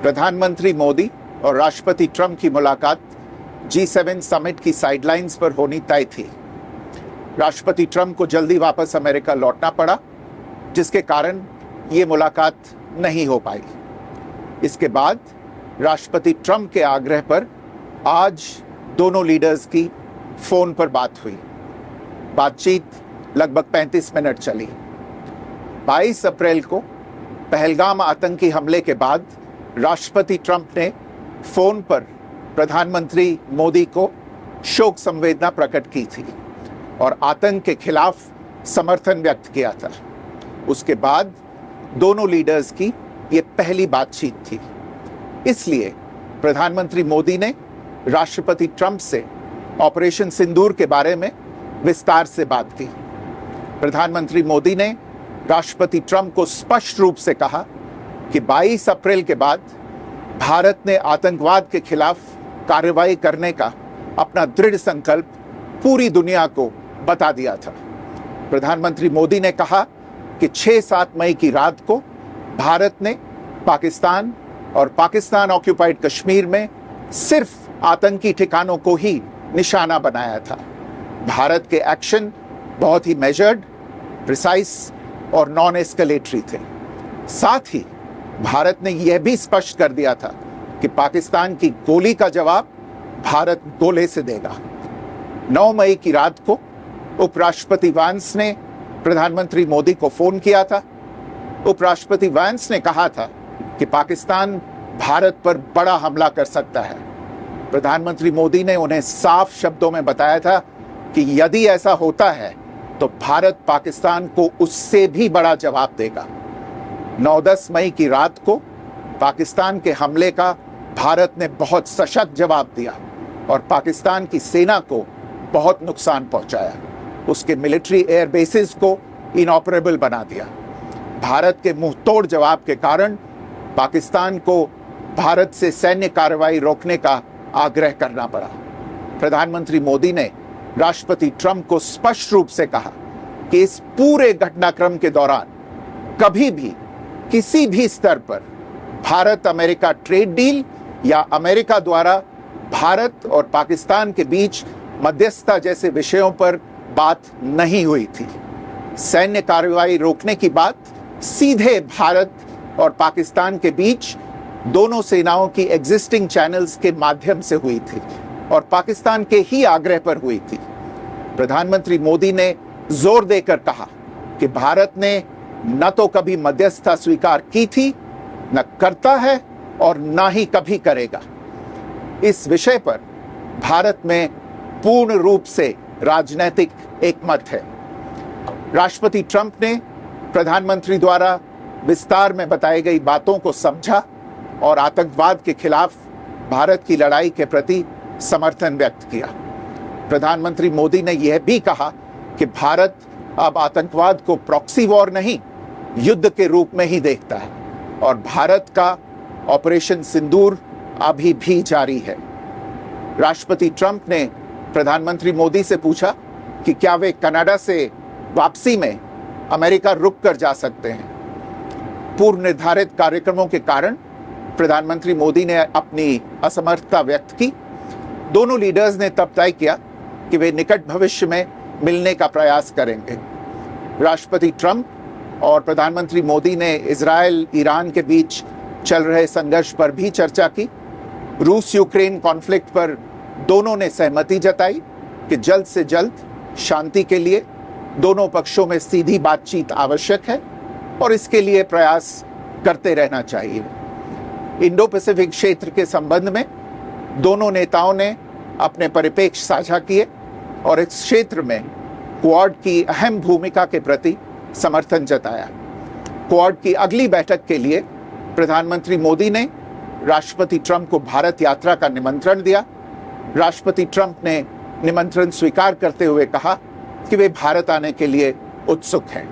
प्रधानमंत्री मोदी और राष्ट्रपति ट्रंप की मुलाकात G7 समिट की साइडलाइंस पर होनी तय थी। राष्ट्रपति ट्रंप को जल्दी वापस अमेरिका लौटना पड़ा, जिसके कारण ये मुलाकात नहीं हो पाई। इसके बाद राष्ट्रपति ट्रंप के आग्रह पर आज दोनों लीडर्स की फोन पर बात हुई। बातचीत लगभग 35 मिनट चली। 22 अप्रैल को पहलगाम आतंकी हमले के बाद राष्ट्रपति ट्रंप ने फोन पर प्रधानमंत्री मोदी को शोक संवेदना प्रकट की थी और आतंक के खिलाफ समर्थन व्यक्त किया था। उसके बाद दोनों लीडर्स की ये पहली बातचीत थी। इसलिए प्रधानमंत्री मोदी ने राष्ट्रपति ट्रंप से ऑपरेशन सिंदूर के बारे में विस्तार से बात की। प्रधानमंत्री मोदी ने राष्ट्रपति ट्रंप को स्पष्ट रूप से कहा कि 22 अप्रैल के बाद भारत ने आतंकवाद के खिलाफ कार्रवाई करने का अपना दृढ़ संकल्प पूरी दुनिया को बता दिया था। प्रधानमंत्री मोदी ने कहा कि 6-7 मई की रात को भारत ने पाकिस्तान और पाकिस्तान ऑक्यूपाइड कश्मीर में सिर्फ आतंकी ठिकानों को ही निशाना बनाया था। भारत के एक्शन बहुत ही मेजर्ड, प्रिसाइज और नॉन एस्केलेटरी थे। साथ ही भारत ने यह भी स्पष्ट कर दिया था कि पाकिस्तान की गोली का जवाब भारत गोले से देगा। 9 मई की रात को उपराष्ट्रपति वांस ने प्रधानमंत्री मोदी को फोन किया था। उपराष्ट्रपति वांस ने कहा था कि पाकिस्तान भारत पर बड़ा हमला कर सकता है। प्रधानमंत्री मोदी ने उन्हें साफ शब्दों में बताया था कि यदि ऐसा होता है तो भारत पाकिस्तान को उससे भी बड़ा जवाब देगा। 9-10 मई की रात को पाकिस्तान के हमले का भारत ने बहुत सशक्त जवाब दिया और पाकिस्तान की सेना को बहुत नुकसान पहुंचाया। उसके मिलिट्री एयर बेसिस को इनऑपरेबल बना दिया। भारत के मुंहतोड़ जवाब के कारण पाकिस्तान को भारत से सैन्य कार्रवाई रोकने का आग्रह करना पड़ा। प्रधानमंत्री मोदी ने राष्ट्रपति ट्रंप को स्पष्ट रूप से कहा कि इस पूरे घटनाक्रम के दौरान कभी भी किसी भी स्तर पर भारत अमेरिका ट्रेड डील या अमेरिका द्वारा भारत और पाकिस्तान के बीच मध्यस्थता जैसे विषयों पर बात नहीं हुई थी। सैन्य कार्रवाई रोकने की बात सीधे भारत और पाकिस्तान के बीच दोनों सेनाओं की एग्जिस्टिंग चैनल्स के माध्यम से हुई थी और पाकिस्तान के ही आग्रह पर हुई थी। प्रधानमंत्री मोदी ने जोर देकर कहा कि भारत ने न तो कभी मध्यस्थता स्वीकार की थी, न करता है और न ही कभी करेगा। इस विषय पर भारत में पूर्ण रूप से राजनीतिक एकमत है। राष्ट्रपति ट्रंप ने प्रधानमंत्री द्वारा विस्तार में बताई गई बातों को समझा और आतंकवाद के खिलाफ भारत की लड़ाई के प्रति समर्थन व्यक्त किया। प्रधानमंत्री मोदी ने यह भी कहा कि भारत अब आतंकवाद को प्रॉक्सी वॉर नहीं, युद्ध के रूप में ही देखता है और भारत का ऑपरेशन सिंदूर अभी भी जारी है। राष्ट्रपति ट्रंप ने प्रधानमंत्री मोदी से पूछा कि क्या वे कनाडा से वापसी में अमेरिका रुक कर जा सकते हैं। पूर्व निर्धारित कार्यक्रमों के कारण प्रधानमंत्री मोदी ने अपनी असमर्थता व्यक्त की। दोनों लीडर्स ने तब तय किया कि वे निकट भविष्य में मिलने का प्रयास करेंगे। राष्ट्रपति ट्रंप और प्रधानमंत्री मोदी ने इजरायल ईरान के बीच चल रहे संघर्ष पर भी चर्चा की। रूस यूक्रेन कॉन्फ्लिक्ट पर दोनों ने सहमति जताई कि जल्द से जल्द शांति के लिए दोनों पक्षों में सीधी बातचीत आवश्यक है और इसके लिए प्रयास करते रहना चाहिए। इंडो पैसिफिक क्षेत्र के संबंध में दोनों नेताओं ने अपने परिप्रेक्ष्य साझा किए और इस क्षेत्र में क्वाड की अहम भूमिका के प्रति समर्थन जताया। क्वाड की अगली बैठक के लिए प्रधानमंत्री मोदी ने राष्ट्रपति ट्रंप को भारत यात्रा का निमंत्रण दिया। राष्ट्रपति ट्रंप ने निमंत्रण स्वीकार करते हुए कहा कि वे भारत आने के लिए उत्सुक हैं।